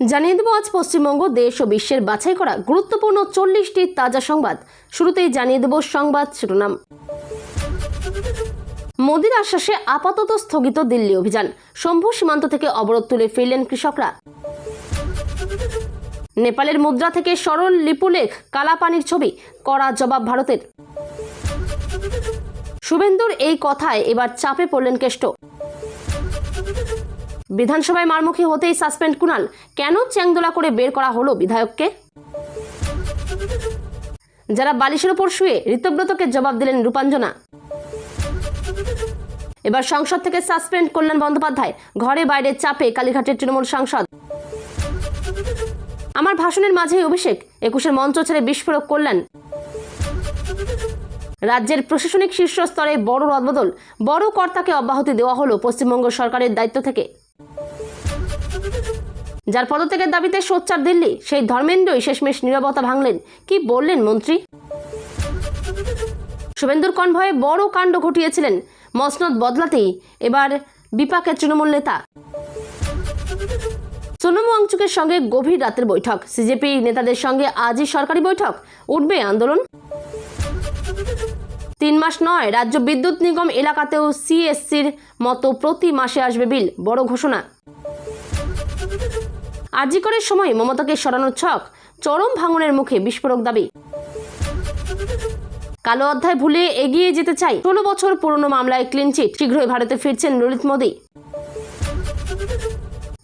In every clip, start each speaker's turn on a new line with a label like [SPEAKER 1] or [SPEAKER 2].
[SPEAKER 1] জানিয়ে দেব আজ পশ্চিমবঙ্গ দেশ ও বিশ্বের বাছাই করা গুরুত্বপূর্ণ 40টি তাজা সংবাদ। শুরুতেই জানিয়ে দেব সংবাদ শিরোনাম। মোদির আশ্বাসে আপাতত স্থগিত দিল্লি অভিযান, শম্ভু সীমান্ত থেকে অবরোধ তুলে ফিরলেন কৃষকরা। নেপালের মুদ্রা থেকে সরল লিপুলেখ কালাপানির ছবি, কড়া জবাব ভারতের। শুভেন্দুর এই কথায় এবার চাপে পড়লেন কেষ্ট। বিধানসভায় মারমুখী হতেই সাসপেন্ড কুণাল, কেন চ্যাংদোলা করে বের করা হলো বিধায়ককে। যারা বালিশের ওপর শুয়ে ঋতব্রতকে জবাব দিলেন রূপাঞ্জনা। এবার সংসদ থেকে সাসপেন্ড কল্যাণ বন্দ্যোপাধ্যায়, ঘরে বাইরে চাপে কালীঘাটের তৃণমূল সাংসদ। আমার ভাষণের মাঝেই অভিষেক, 21-এর মঞ্চ ছেড়ে বিস্ফোরক কল্যাণ। রাজ্যের প্রশাসনিক শীর্ষ স্তরে বড় রদবদল, বড় কর্তাকে অব্যাহতি দেওয়া হলো পশ্চিমবঙ্গ সরকারের দায়িত্ব থেকে। যার পদত্যাগের দাবিতে সোচ্চার দিল্লি, সেই ধর্মেন্দ্রই শেষমেশ নীরবতা ভাঙলেন। কি বললেন মন্ত্রী? শুভেন্দুর কনভয়ে বড় কাণ্ড ঘটিয়েছিলেন, মসনদ বদলাতেই এবার বিপাকে তৃণমূল নেতা। সোনম ওয়াংচুকের সঙ্গে গভীর রাতের বৈঠক, সিজেপি নেতাদের সঙ্গে আজই সরকারি বৈঠক, উঠবে আন্দোলন। 3 মাস নয়, রাজ্য বিদ্যুৎ নিগম এলাকাতেও সিএসসির মতো প্রতি মাসে আসবে বিল, বড় ঘোষণা। আরজিকরের সময় মমতাকে সরানোর ছক, চরম ভাঙনের মুখে বিস্ফোরক দাবি। কালো অধ্যায় ভুলে এগিয়ে যেতে চাই, 16 বছর পুরনো মামলায় ক্লিনচিট, শীঘ্রই ভারতে ফিরছেন ললিত মোদী।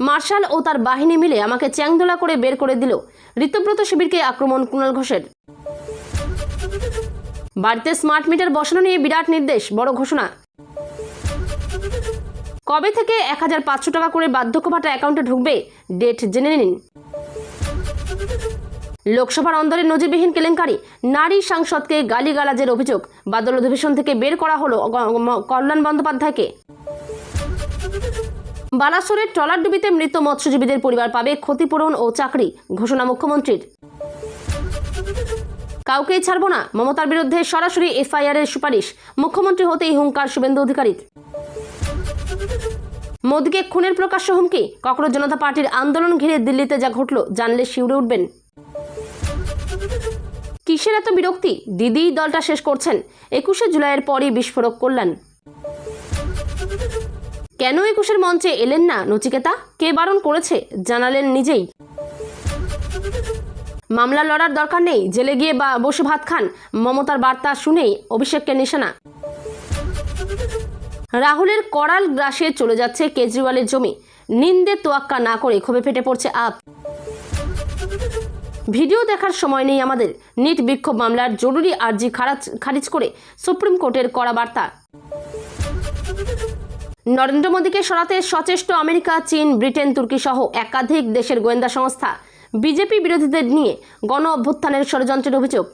[SPEAKER 1] মার্শাল ও তার বাহিনী মিলে আমাকে চ্যাংদোলা করে বের করে দিল, ঋতব্রত শিবিরকে আক্রমণ কুণাল ঘোষের। বাড়িতে স্মার্ট মিটার বসানো নিয়ে বিরাট নির্দেশ, বড় ঘোষণা। কবে থেকে 1500 টাকা করে বার্ধক্য ভাতা অ্যাকাউন্টে ঢুকবে, ডেট জেনে নিন। লোকসভার অন্দরে নজিরবিহীন কেলেঙ্কারি, নারী সাংসদকে গালিগালাজের অভিযোগ, বাদল অধিবেশন থেকে বের করা হলো কল্যাণ বন্দ্যোপাধ্যায়কে। বালাসোরের ট্রলার ডুবিতে মৃত মৎস্যজীবীদের পরিবার পাবে ক্ষতিপূরণ ও চাকরি, ঘোষণা মুখ্যমন্ত্রীর। কাউকেই ছাড়ব না, মমতার বিরুদ্ধে সরাসরি এফআইআর এর সুপারিশ, মুখ্যমন্ত্রী হতেই হুঙ্কার শুভেন্দু অধিকারীর। মোদীকে খুনের প্রকাশ্য হুমকি, ককরোচ জনতা পার্টির আন্দোলন ঘিরে দিল্লিতে যা ঘটল জানলে শিউরে উঠবেন। কিসের এত বিরক্তি, দিদি দলটা শেষ করছেন, 21শে জুলাইয়ের পরই বিস্ফোরক কল্যাণ। কেন 21-এর মঞ্চে এলেন না নচিকেতা, কে বারণ করেছে জানালেন নিজেই। মামলা লড়ার দরকার নেই, জেলে গিয়ে বসে ভাত খান, মমতার বার্তা শুনেই অভিষেককে নিশানা। রাহুলের করাল গ্রাসে চলে যাচ্ছে কেজরিওয়ালের জমি, নিন্দে তোয়াক্কা না করে ক্ষোভে ফেটে পড়ছে আপ। ভিডিও দেখার সময় নেই আমাদের, নিট বিক্ষোভ মামলার জরুরি আর্জি খারিজ করে সুপ্রিম কোর্টের কড়া বার্তা। নরেন্দ্র মোদীকে সরাতে সচেষ্ট আমেরিকা, চীন, ব্রিটেন, তুর্কি সহ একাধিক দেশের গোয়েন্দা সংস্থা। বিজেপি বিরোধীদের নিয়ে গণ অভ্যুত্থানের ষড়যন্ত্রের অভিযোগ।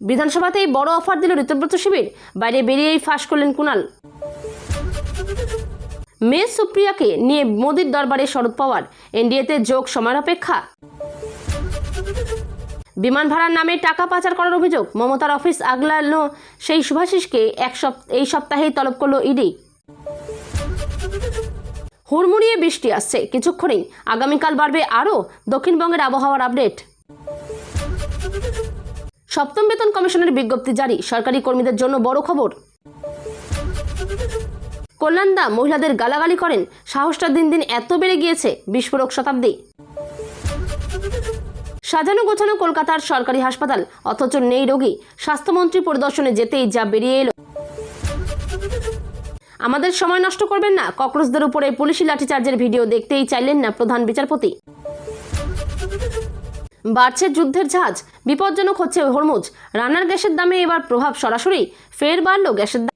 [SPEAKER 1] বিধানসভাতেই বড় অফার দিল ঋতব্রত শিবির, বাইরে বেরিয়েই ফাঁস করলেন কুণাল। মেয়ে সুপ্রিয়াকে নিয়ে মোদীর দরবারে শরদ পাওয়ার, এনডিএতে যোগ সময়ের অপেক্ষা। বিমান ভাড়ার নামে টাকা পাচার করার অভিযোগ, মমতার অফিস আগলানো সেই শুভাশিসকে এই সপ্তাহেই তলব করল ইডি। হুড়মুড়িয়ে বৃষ্টি আসছে কিছুক্ষণেই, আগামীকাল বাড়বে আরও, দক্ষিণবঙ্গের আবহাওয়ার আপডেট। সপ্তম বেতন কমিশনের বিজ্ঞপ্তি জারি, সরকারি কর্মীদের জন্য বড় খবর। কল্যাণদা মহিলাদের গালাগালি করেন, সাহসটা দিন দিন এত বেড়ে গিয়েছে, বিস্ফোরক শতাব্দী। সাজানো গোছানো কলকাতার সরকারি হাসপাতাল, অথচ নেই রোগী, স্বাস্থ্যমন্ত্রী পরিদর্শনে যেতেই যা বেরিয়ে এলো। আমাদের সময় নষ্ট করবেন না, ককরোচদের উপরে পুলিশি লাঠিচার্জের ভিডিও দেখতেই চাইলেন না প্রধান বিচারপতি। বাড়ছে যুদ্ধের ঝাঁজ, বিপজ্জনক হচ্ছে হরমুজ, রান্নার গ্যাসের দামে এবার প্রভাব সরাসরি, ফের বাড়ল গ্যাসের দাম।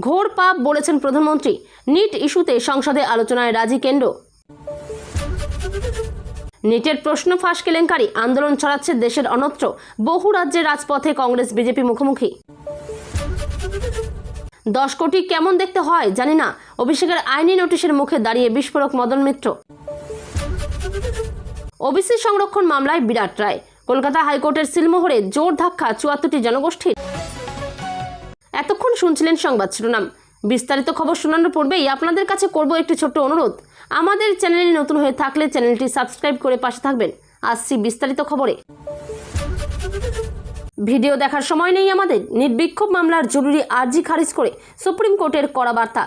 [SPEAKER 1] ঘোর পাপ বলেছেন প্রধানমন্ত্রী, নিট ইস্যুতে সংসদে আলোচনায় রাজি কেন্দ্র। নিটের প্রশ্ন ফাঁস কেলেঙ্কারি, আন্দোলন ছড়াচ্ছে দেশের অন্যত্র, বহু রাজ্যের রাজপথে কংগ্রেস বিজেপি মুখোমুখি। 10 কোটি কেমন দেখতে হয় জানি না, অভিষেকের আইনি নোটিশের মুখে দাঁড়িয়ে বিস্ফোরক মদন মিত্র। ওবিসি সংরক্ষণ মামলায় বিরাট রায়, কলকাতা হাইকোর্টের সিলমোহরে জোর ধাক্কা 74টি জনগোষ্ঠীর। এতক্ষণ শুনছিলেন সংবাদ শিরোনাম। বিস্তারিত খবর শোনানোর পূর্বেই আপনাদের কাছে করব একটি ছোট্ট অনুরোধ, আমাদের চ্যানেলে নতুন হয়ে থাকলে চ্যানেলটি সাবস্ক্রাইব করে পাশে থাকবেন। আসছি বিস্তারিত খবরে। ভিডিও দেখার সময় নেই আমাদের। নিট বিক্ষোভ মামলার জরুরি আর্জি খারিজ করে সুপ্রিম কোর্টের কড়া বার্তা।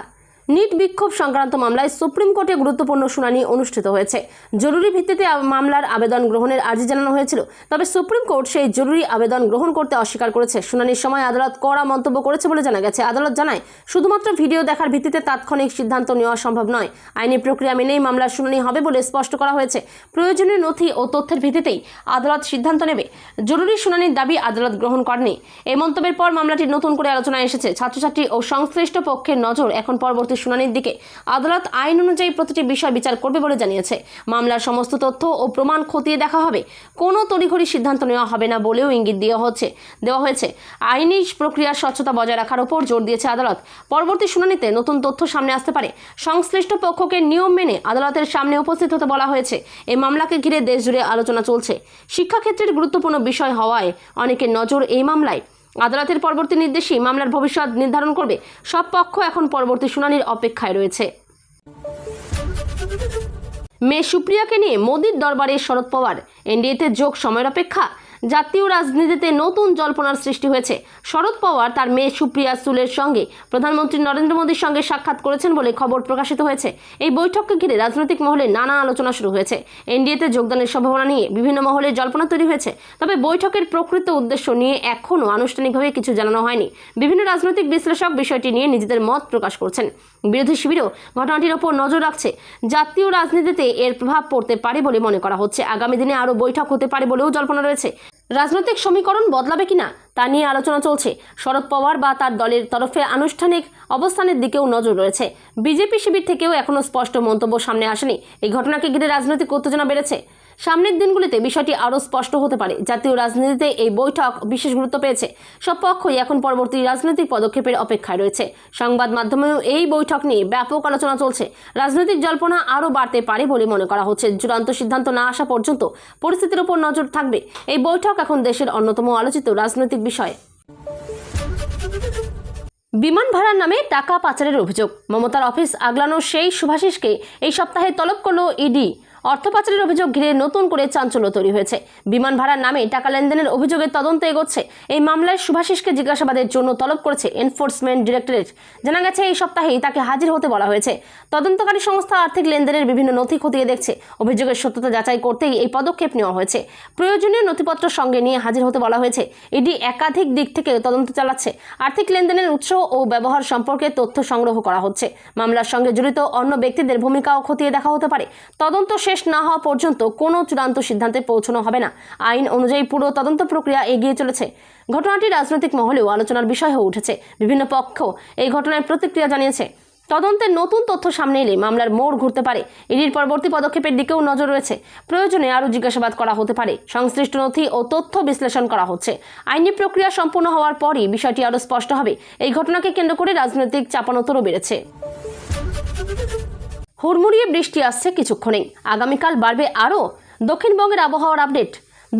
[SPEAKER 1] নিট বিক্ষোভ সংক্রান্ত মামলায় সুপ্রিম কোর্টে গুরুত্বপূর্ণ শুনানি অনুষ্ঠিত হয়েছে। জরুরি ভিত্তিতে মামলার আবেদন গ্রহণের আর্জি জানানো হয়েছিল, তবে সুপ্রিম কোর্ট সেই জরুরি আবেদন গ্রহণ করতে অস্বীকার করেছে। শুনানির সময় আদালত কড়া মন্তব্য করেছে বলে জানা গেছে। আদালত জানায়, শুধুমাত্র ভিডিও দেখার ভিত্তিতে তাৎক্ষণিক সিদ্ধান্ত নেওয়া সম্ভব নয়। আইনি প্রক্রিয়া মেনেই মামলার শুনানি হবে বলে স্পষ্ট করা হয়েছে। প্রয়োজনীয় নথি ও তথ্যের ভিত্তিতেই আদালত সিদ্ধান্ত নেবে। জরুরি শুনানির দাবি আদালত গ্রহণ করেনি। এই মন্তব্যের পর মামলাটি নতুন করে আলোচনায় এসেছে। ছাত্রছাত্রী ও সংশ্লিষ্ট পক্ষের নজর এখন পরবর্তী শুনানির দিকে। আদালত আইন অনুযায়ী প্রতিটি বিষয় বিচার করবে বলে জানিয়েছে। মামলার সমস্ত তথ্য ও প্রমাণ খতিয়ে দেখা হবে। কোনো তড়িঘড়ি সিদ্ধান্ত নেওয়া হবে না বলেও ইঙ্গিত দেওয়া হয়েছে। আইনি প্রক্রিয়ার স্বচ্ছতা বজায় রাখার উপর জোর দিয়েছে আদালত। পরবর্তী শুনানিতে নতুন তথ্য সামনে আসতে পারে। সংশ্লিষ্ট পক্ষকে নিয়ম মেনে আদালতের সামনে উপস্থিত হতে বলা হয়েছে। এই মামলাকে ঘিরে দেশজুড়ে আলোচনা চলছে। শিক্ষাক্ষেত্রের গুরুত্বপূর্ণ বিষয় হওয়ায় অনেকের নজর এই মামলায়। আদালতের পরবর্তী নির্দেশই মামলার ভবিষ্যৎ নির্ধারণ করবে। সব পক্ষ এখন পরবর্তী শুনানির অপেক্ষায় রয়েছে। মেয়ে সুপ্রিয়াকে নিয়ে মোদির দরবারে শরদ পাওয়ার। এনডিএতে যোগ সময়ের অপেক্ষা। জাতীয় রাজনীতিতে নতুন জল্পনার সৃষ্টি হয়েছে। শরদ পাওয়ার তার মেয়ে সুপ্রিয়া সুলের সঙ্গে প্রধানমন্ত্রী নরেন্দ্র মোদীর সঙ্গে সাক্ষাৎ করেছেন বলে খবর প্রকাশিত হয়েছে। এই বৈঠককে ঘিরে রাজনৈতিক মহলে নানা আলোচনা শুরু হয়েছে। এনডিএতে যোগদানের সম্ভাবনা নিয়ে বিভিন্ন মহলে জল্পনা তৈরি হয়েছে। তবে বৈঠকের প্রকৃত উদ্দেশ্য নিয়ে এখনও আনুষ্ঠানিকভাবে কিছু জানানো হয়নি। বিভিন্ন রাজনৈতিক বিশ্লেষক বিষয়টি নিয়ে নিজেদের মত প্রকাশ করছেন। বিরোধী শিবিরও ঘটনাটির ওপর নজর রাখছে। জাতীয় রাজনীতিতে এর প্রভাব পড়তে পারে বলে মনে করা হচ্ছে। আগামী দিনে আরও বৈঠক হতে পারে বলেও জল্পনা রয়েছে। রাজনৈতিক সমীকরণ বদলাবে কিনা তা নিয়ে আলোচনা চলছে। শরদ পাওয়ার বা তার দলের তরফে আনুষ্ঠানিক অবস্থানের দিকেও নজর রয়েছে। বিজেপি শিবির থেকেও এখনও স্পষ্ট মন্তব্য সামনে আসেনি। এই ঘটনাকে ঘিরে রাজনৈতিক উত্তেজনা বেড়েছে। সামনের দিনগুলিতে বিষয়টি আরও স্পষ্ট হতে পারে। জাতীয় রাজনীতিতে এই বৈঠক বিশেষ গুরুত্ব পেয়েছে। সব পক্ষই এখন পরবর্তী রাজনৈতিক পদক্ষেপের অপেক্ষায় রয়েছে। সংবাদ মাধ্যমেও এই বৈঠক নিয়ে ব্যাপক আলোচনা চলছে। রাজনৈতিক জল্পনা আরও বাড়তে পারে বলে মনে করা হচ্ছে। চূড়ান্ত সিদ্ধান্ত না আসা পর্যন্ত পরিস্থিতির উপর নজর থাকবে। এই বৈঠক এখন দেশের অন্যতম আলোচিত রাজনৈতিক বিষয়। বিমান ভাড়ার নামে টাকা পাচারের অভিযোগ। মমতার অফিস আগলানো সেই শুভাশিসকে এই সপ্তাহে তলব করল ইডি। অর্থ পাচারের অভিযোগ ঘিরে নতুন করে চাঞ্চল্য তৈরি হয়েছে। বিমান ভাড়ার নামে টাকা লেনদেনের অভিযোগের তদন্ত এগোচ্ছে। এই মামলায় শুভাশিসকে জিজ্ঞাসাবাদের জন্য তলব করেছে এনফোর্সমেন্ট ডিরেক্টরেট। জানা গেছে এই সপ্তাহেই তাকে হাজির হতে বলা হয়েছে। তদন্তকারী সংস্থা আর্থিক লেনদেনের বিভিন্ন নথি খতিয়ে দেখছে। অভিযোগের সত্যতা যাচাই করতেই এই পদক্ষেপ নেওয়া হয়েছে। প্রয়োজনীয় নথিপত্র সঙ্গে নিয়ে হাজির হতে বলা হয়েছে। ইডি একাধিক দিক থেকে তদন্ত চালাচ্ছে। আর্থিক লেনদেনের উৎস ও ব্যবহার সম্পর্কে তথ্য সংগ্রহ করা হচ্ছে। মামলার সঙ্গে জড়িত অন্য ব্যক্তিদের ভূমিকাও খতিয়ে দেখা হতে পারে। তদন্ত শেষ না হওয়া পর্যন্ত কোনো চূড়ান্ত সিদ্ধান্তে পৌঁছানো হবে না। আইন অনুযায়ী পুরো তদন্ত প্রক্রিয়া এগিয়ে চলেছে। ঘটনাটি রাজনৈতিক মহলেও আলোচনার বিষয় হয়ে উঠেছে। বিভিন্ন পক্ষ এই ঘটনায় প্রতিক্রিয়া জানিয়েছে। তদন্তের নতুন তথ্য সামনে এলে মামলার মোড় ঘুরতে পারে। ইডির পরবর্তী পদক্ষেপের দিকেও নজর রয়েছে। প্রয়োজনে আরও জিজ্ঞাসাবাদ করা হতে পারে। সংশ্লিষ্ট নথি ও তথ্য বিশ্লেষণ করা হচ্ছে। আইনি প্রক্রিয়া সম্পূর্ণ হওয়ার পরই বিষয়টি আরও স্পষ্ট হবে। এই ঘটনাকে কেন্দ্র করে রাজনৈতিক চাপানোতরও বেড়েছে। হুড়মুড়িয়ে বৃষ্টি আসছে কিছুক্ষণেই। আগামীকাল বাড়বে আরও। দক্ষিণবঙ্গের আবহাওয়ার আপডেট।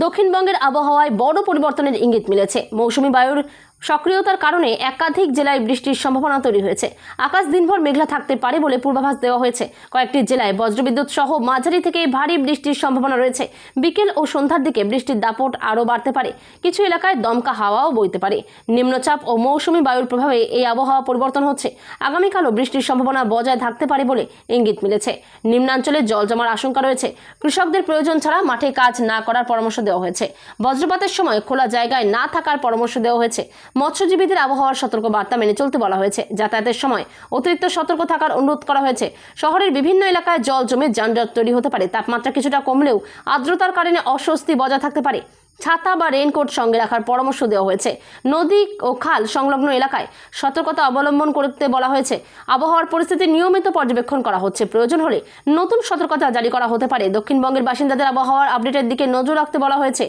[SPEAKER 1] দক্ষিণবঙ্গের আবহাওয়ায় বড় পরিবর্তনের ইঙ্গিত মিলেছে। মৌসুমী বায়ুর সক্রিয়তার কারণে একাধিক জেলায় বৃষ্টির সম্ভাবনা তৈরি হয়েছে। আকাশ দিনভর মেঘলা থাকতে পারে বলে পূর্বাভাস দেওয়া হয়েছে। কয়েকটি জেলায় বজ্রবিদ্যুৎ সহ মাঝারি থেকে ভারী বৃষ্টির সম্ভাবনা রয়েছে। বিকেল ও সন্ধ্যার দিকে বৃষ্টির দাপট আরও বাড়তে পারে। কিছু এলাকায় দমকা হাওয়াও বইতে পারে। নিম্নচাপ ও মৌসুমী বায়ুর প্রভাবে এই আবহাওয়া পরিবর্তন হচ্ছে। আগামীকালও বৃষ্টির সম্ভাবনা বজায় থাকতে পারে বলে ইঙ্গিত মিলেছে। নিম্নাঞ্চলে জল জমার আশঙ্কা রয়েছে। কৃষকদের প্রয়োজন ছাড়া মাঠে কাজ না করার পরামর্শ দেওয়া হয়েছে। বজ্রপাতের সময় খোলা জায়গায় না থাকার পরামর্শ দেওয়া হয়েছে। মৎস্যজীবীদের আবহাওয়ার সতর্ক বার্তা মেনে চলতে বলা হয়েছে। যাতায়াতের সময় অতিরিক্ত সতর্ক থাকার অনুরোধ করা হয়েছে। শহরের বিভিন্ন এলাকায় জল জমে যানজট তৈরি হতে পারে। তাপমাত্রা কিছুটা কমলেও আর্দ্রতার কারণে অস্বস্তি বজায় থাকতে পারে। ছাতা বা রেইনকোট সঙ্গে রাখার পরামর্শ দেওয়া হয়েছে। নদী ও খাল সংলগ্ন এলাকায় সতর্কতা অবলম্বন করতে বলা হয়েছে। আবহাওয়ার পরিস্থিতি নিয়মিত পর্যবেক্ষণ করা হচ্ছে। প্রয়োজন হলে নতুন সতর্কতা জারি করা হতে পারে। দক্ষিণবঙ্গের বাসিন্দাদের আবহাওয়ার আপডেটের দিকে নজর রাখতে বলা হয়েছে।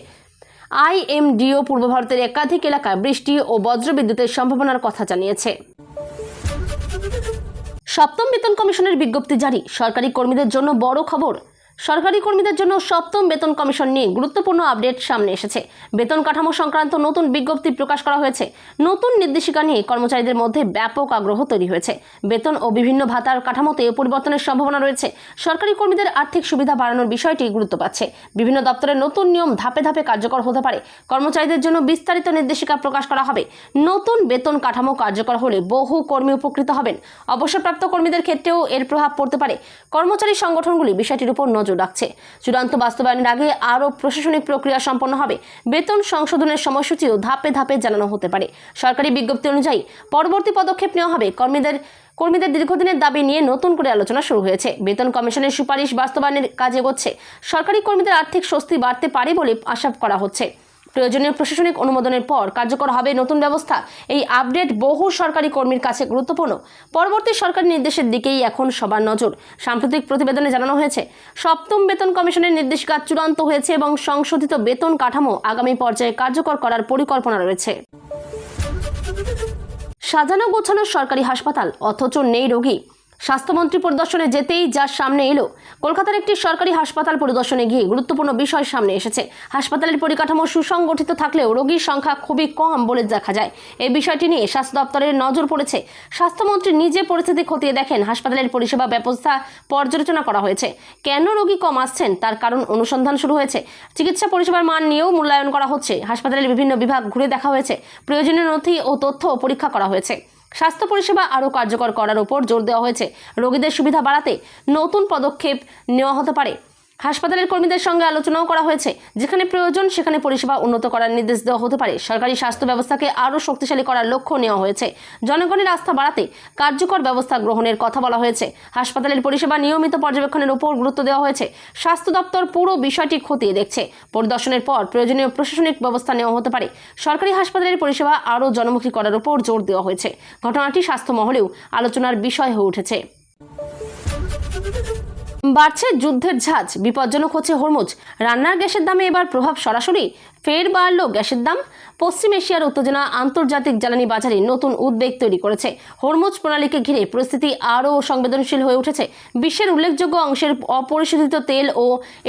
[SPEAKER 1] আইএমডিও পূর্ব ভারতের একাধিক এলাকায় বৃষ্টি ও বজ্রবিদ্যুতের সম্ভাবনার কথা জানিয়েছে। সপ্তম বেতন কমিশনের বিজ্ঞপ্তি জারি। সরকারি কর্মীদের জন্য বড় খবর। সরকারি কর্মীদের জন্য সপ্তম বেতন কমিশন নিয়ে গুরুত্বপূর্ণ আপডেট সামনে এসেছে। বেতন কাঠামো সংক্রান্ত নতুন বিজ্ঞপ্তি প্রকাশ করা হয়েছে। নতুন নির্দেশিকা নিয়ে কর্মচারীদের মধ্যে ব্যাপক আগ্রহ তৈরি হয়েছে। বেতন ও বিভিন্ন ভাতার কাঠামোতে পরিবর্তনের সম্ভাবনা রয়েছে। সরকারি কর্মীদের আর্থিক সুবিধা বাড়ানোর বিষয়টি গুরুত্ব পাচ্ছে। বিভিন্ন দপ্তরের নতুন নিয়ম ধাপে ধাপে কার্যকর হতে পারে। কর্মচারীদের জন্য বিস্তারিত নির্দেশিকা প্রকাশ করা হবে। নতুন বেতন কাঠামো কার্যকর হলে বহু কর্মী উপকৃত হবেন। অবসরপ্রাপ্ত কর্মীদের ক্ষেত্রেও এর প্রভাব পড়তে পারে। কর্মচারী সংগঠনগুলি বিষয়টির উপর নজর রাখছে। চূড়ান্ত বাস্তবায়নের আগে আরও প্রশাসনিক প্রক্রিয়া সম্পন্ন হবে। বেতন সংশোধনের সময়সূচিও ধাপে ধাপে জানানো হতে পারে। সরকারি বিজ্ঞপ্তি অনুযায়ী পরবর্তী পদক্ষেপ নেওয়া হবে। কর্মীদের দীর্ঘদিনের দাবি নিয়ে নতুন করে আলোচনা শুরু হয়েছে। বেতন কমিশনের সুপারিশ বাস্তবায়নের কাজ এগোচ্ছে। সরকারি কর্মীদের আর্থিক স্বস্তি বাড়তে পারে বলে আশা করা হচ্ছে। প্রয়োজনীয় প্রশাসনিক অনুমোদনের পর কার্যকর হবে নতুন ব্যবস্থা। এই আপডেট বহু সরকারি কর্মীর কাছে গুরুত্বপূর্ণ। পরবর্তী সরকারি নির্দেশের দিকেই এখন সবার নজর। সাম্প্রতিক প্রতিবেদনে জানানো হয়েছে, সপ্তম বেতন কমিশনের নির্দেশিকা চূড়ান্ত হয়েছে এবং সংশোধিত বেতন কাঠামো আগামী পর্যায়ে কার্যকর করার পরিকল্পনা রয়েছে। সাজানো গোছানো সরকারি হাসপাতাল অথচ নেই রোগী। স্বাস্থ্যমন্ত্রী পরিদর্শনে যেতেই যার সামনে এলো। কলকাতার একটি সরকারি হাসপাতাল পরিদর্শনে গিয়ে গুরুত্বপূর্ণ বিষয় সামনে এসেছে। হাসপাতালের পরিকাঠামো সুসংগঠিত থাকলেও রোগীর সংখ্যা খুবই কম বলে দেখা যায়। এই বিষয়টি নিয়ে স্বাস্থ্য দপ্তরের নজর পড়েছে। স্বাস্থ্যমন্ত্রী নিজে পরিস্থিতি খতিয়ে দেখেন। হাসপাতালের পরিষেবা ব্যবস্থা পর্যালোচনা করা হয়েছে। কেন রোগী কম আসছেন তার কারণ অনুসন্ধান শুরু হয়েছে। চিকিৎসা পরিষেবার মান নিয়েও মূল্যায়ন করা হচ্ছে। হাসপাতালের বিভিন্ন বিভাগ ঘুরে দেখা হয়েছে। প্রয়োজনীয় নথি ও তথ্য পরীক্ষা করা হয়েছে। স্বাস্থ্য পরিষেবা আরও কার্যকর করার উপর জোর দেওয়া হয়েছে। রোগীদের সুবিধা বাড়াতে নতুন পদক্ষেপ নেওয়া হতে পারে। হাসপাতালের কর্মীদের সঙ্গে আলোচনাও করা হয়েছে। যেখানে প্রয়োজন সেখানে পরিষেবা উন্নত করার নির্দেশ দেওয়া হতে পারে। সরকারি স্বাস্থ্য ব্যবস্থাকে আরও শক্তিশালী করার লক্ষ্য নেওয়া হয়েছে। জনগণের আস্থা বাড়াতে কার্যকর ব্যবস্থা গ্রহণের কথা বলা হয়েছে। হাসপাতালের পরিষেবা নিয়মিত পর্যবেক্ষণের উপর গুরুত্ব দেওয়া হয়েছে। স্বাস্থ্য দপ্তর পুরো বিষয়টি খতিয়ে দেখছে। পরিদর্শনের পর প্রয়োজনীয় প্রশাসনিক ব্যবস্থা নেওয়া হতে পারে। সরকারি হাসপাতালের পরিষেবা আরও জনমুখী করার উপর জোর দেওয়া হয়েছে। ঘটনাটি স্বাস্থ্য মহলেও আলোচনার বিষয় হয়ে উঠেছে। বাড়ছে যুদ্ধের ঝাঁজ, বিপজ্জনক হচ্ছে হরমুজ। রান্নার গ্যাসের দামে এবার প্রভাব সরাসরি। ফের বাড়ল গ্যাসের দাম। পশ্চিম এশিয়ার উত্তেজনা আন্তর্জাতিক জ্বালানি বাজারে নতুন উদ্বেগ তৈরি করেছে। হরমুজ প্রণালীকে ঘিরে পরিস্থিতি আরও সংবেদনশীল হয়ে উঠেছে। বিশ্বের উল্লেখযোগ্য অংশের অপরিশোধিত তেল ও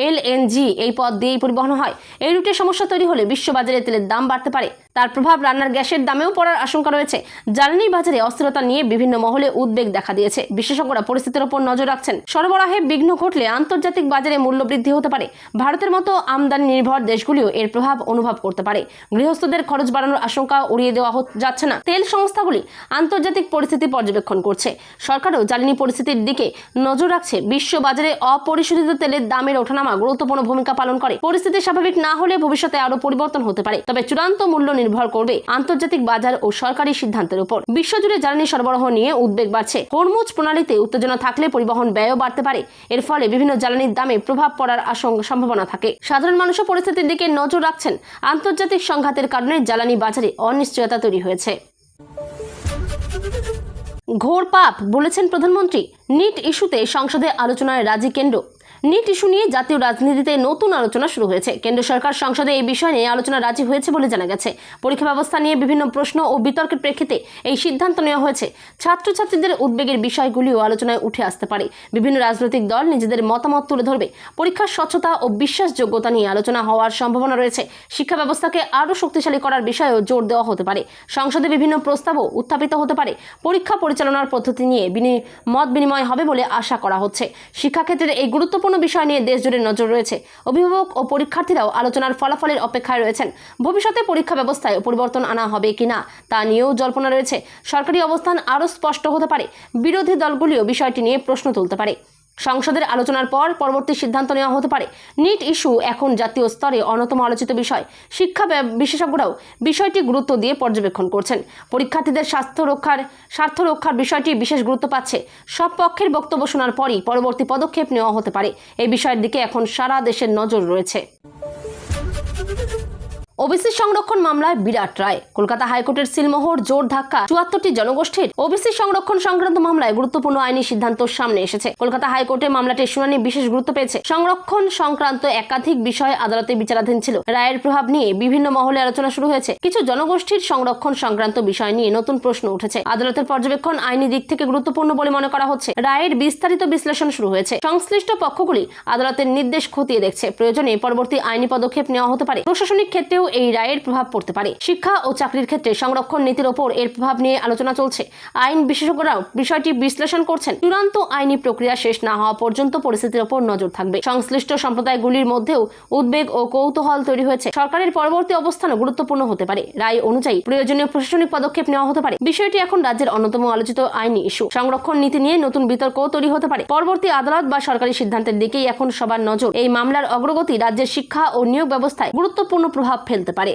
[SPEAKER 1] এলএনজি এই পথ দিয়েই পরিবহন হয়। এই রুটে সমস্যা তৈরি হলে বিশ্ববাজারে তেলের দাম বাড়তে পারে। তার প্রভাব রান্নার গ্যাসের দামেও পড়ার আশঙ্কা রয়েছে। জ্বালানি বাজারে অস্থিরতা নিয়ে বিভিন্ন মহলে উদ্বেগ দেখা দিয়েছে। বিশেষজ্ঞরা পরিস্থিতির উপর নজর রাখছেন। সরবরাহে বিঘ্ন ঘটলে আন্তর্জাতিক বাজারে মূল্য বৃদ্ধি হতে পারে। ভারতের মতো আমদানি নির্ভর দেশগুলিও এর প্রভাব অনুভব করতে পারে। গৃহস্থদের খরচ বাড়ানোর আশঙ্কা উড়িয়ে দেওয়া যাচ্ছে না। তেল সংস্থাগুলি আন্তর্জাতিক পরিস্থিতি পর্যবেক্ষণ করছে। সরকারও জ্বালানি পরিস্থিতির দিকে নজর রাখছে। বিশ্ব বাজারে অপরিশোধিত তেলের দামের ওঠানামা গুরুত্বপূর্ণ ভূমিকা পালন করে। পরিস্থিতি স্বাভাবিক না হলে ভবিষ্যতে আরও পরিবর্তন হতে পারে। তবে চূড়ান্ত মূল্য নির্ভর করবে আন্তর্জাতিক বাজার ও সরকারি সিদ্ধান্তের উপর। বিশ্বজুড়ে জ্বালানি সরবরাহ নিয়ে উদ্বেগ বাড়ছে। হরমুজ প্রণালীতে উত্তেজনা থাকলে পরিবহন ব্যয়ও বাড়তে পারে। এর ফলে বিভিন্ন জ্বালানির দামে প্রভাব পড়ার সম্ভাবনা থাকে। সাধারণ মানুষও পরিস্থিতির দিকে নজর রাখছেন। আন্তর্জাতিক সংঘাতের কারণে জ্বালানি বাজারে অনিশ্চয়তা তৈরি হয়েছে। ঘোর পাপ বলেছেন প্রধানমন্ত্রী। নিট ইস্যুতে সংসদে আলোচনায় রাজি কেন্দ্র। নিট ইস্যু নিয়ে জাতীয় রাজনীতিতে নতুন আলোচনা শুরু হয়েছে। কেন্দ্র সরকার সংসদে এই বিষয় নিয়ে আলোচনা রাজি হয়েছে বলে জানা গেছে। পরীক্ষা ব্যবস্থা নিয়ে বিভিন্ন প্রশ্ন ও বিতর্কের প্রেক্ষিতে এই সিদ্ধান্ত নেওয়া হয়েছে। ছাত্রছাত্রীদের উদ্বেগের বিষয়গুলিও আলোচনায় উঠে আসতে পারে। বিভিন্ন রাজনৈতিক দল নিজেদের মতামত তুলে ধরবে। পরীক্ষার স্বচ্ছতা ও বিশ্বাসযোগ্যতা নিয়ে আলোচনা হওয়ার সম্ভাবনা রয়েছে। শিক্ষা ব্যবস্থাকে আরও শক্তিশালী করার বিষয়েও জোর দেওয়া হতে পারে। সংসদে বিভিন্ন প্রস্তাবও উত্থাপিত হতে পারে। পরীক্ষা পরিচালনার পদ্ধতি নিয়ে মত বিনিময় হবে বলে আশা করা হচ্ছে। শিক্ষাক্ষেত্রের এই গুরুত্বপূর্ণ বিষয় নিয়ে দেশজুড়ে নজর রয়েছে। অভিভাবক ও পরীক্ষার্থীরাও আলোচনার ফলাফলের অপেক্ষায় রয়েছেন। ভবিষ্যতে পরীক্ষা ব্যবস্থায় পরিবর্তন আনা হবে কিনা তা নিয়েও জল্পনা রয়েছে। সরকারি অবস্থান আরও স্পষ্ট হতে পারে। বিরোধী দলগুলিও বিষয়টি নিয়ে প্রশ্ন তুলতে পারে। সংসদের আলোচনার পর পরবর্তী সিদ্ধান্ত নেওয়া হতে পারে। নিট ইস্যু এখন জাতীয় স্তরে অন্যতম আলোচিত বিষয়। শিক্ষা বিশেষজ্ঞরাও বিষয়টি গুরুত্ব দিয়ে পর্যবেক্ষণ করছেন। পরীক্ষার্থীদের স্বার্থ রক্ষার বিষয়টি বিশেষ গুরুত্ব পাচ্ছে। সব পক্ষের বক্তব্য শোনার পরই পরবর্তী পদক্ষেপ নেওয়া হতে পারে। এই বিষয়ের দিকে এখন সারা দেশের নজর রয়েছে। ওবিসি সংরক্ষণ মামলায় বিরাট রায়। কলকাতা হাইকোর্টের সিলমোহর জোর ধাক্কা ৭৪টি জনগোষ্ঠীর ওবিসি সংরক্ষণ সংক্রান্ত মামলায় গুরুত্বপূর্ণ আইনি সিদ্ধান্ত সামনে এসেছে। কলকাতা হাইকোর্টে মামলাটির শুনানি বিশেষ গুরুত্ব পেয়েছে। সংরক্ষণ সংক্রান্ত একাধিক বিষয় আদালতে বিচারাধীন ছিল। রায়ের প্রভাব নিয়ে বিভিন্ন মহলে আলোচনা শুরু হয়েছে। কিছু জনগোষ্ঠীর সংরক্ষণ সংক্রান্ত বিষয় নিয়ে নতুন প্রশ্ন উঠেছে। আদালতের পর্যবেক্ষণ আইনি দিক থেকে গুরুত্বপূর্ণ বলে মনে করা হচ্ছে। রায়ের বিস্তারিত বিশ্লেষণ শুরু হয়েছে। সংশ্লিষ্ট পক্ষগুলি আদালতের নির্দেশ খতিয়ে দেখছে। প্রয়োজনে পরবর্তী আইনি পদক্ষেপ নেওয়া হতে পারে। প্রশাসনিক ক্ষেত্রেও এই রায়ের প্রভাব পড়তে পারে। শিক্ষা ও চাকরির ক্ষেত্রে সংরক্ষণ নীতির ওপর এর প্রভাব নিয়ে আলোচনা চলছে। আইন বিশেষজ্ঞরাও বিষয়টি বিশ্লেষণ করছেন। চূড়ান্ত আইনি প্রক্রিয়া শেষ না হওয়া পর্যন্ত পরিস্থিতির ওপর নজর থাকবে। সংশ্লিষ্ট সম্প্রদায়গুলির মধ্যেও উদ্বেগ ও কৌতূহল তৈরি হয়েছে। সরকারের পরবর্তী অবস্থানও গুরুত্বপূর্ণ হতে পারে। রায় অনুযায়ী প্রয়োজনীয় প্রশাসনিক পদক্ষেপ নেওয়া হতে পারে। বিষয়টি এখন রাজ্যের অন্যতম আলোচিত আইনি ইস্যু। সংরক্ষণ নীতি নিয়ে নতুন বিতর্কও তৈরি হতে পারে। পরবর্তী আদালত বা সরকারি সিদ্ধান্তের দিকেই এখন সবার নজর। এই মামলার অগ্রগতি রাজ্যের শিক্ষা ও নিয়োগ ব্যবস্থায় গুরুত্বপূর্ণ প্রভাব ফেলতে পারে।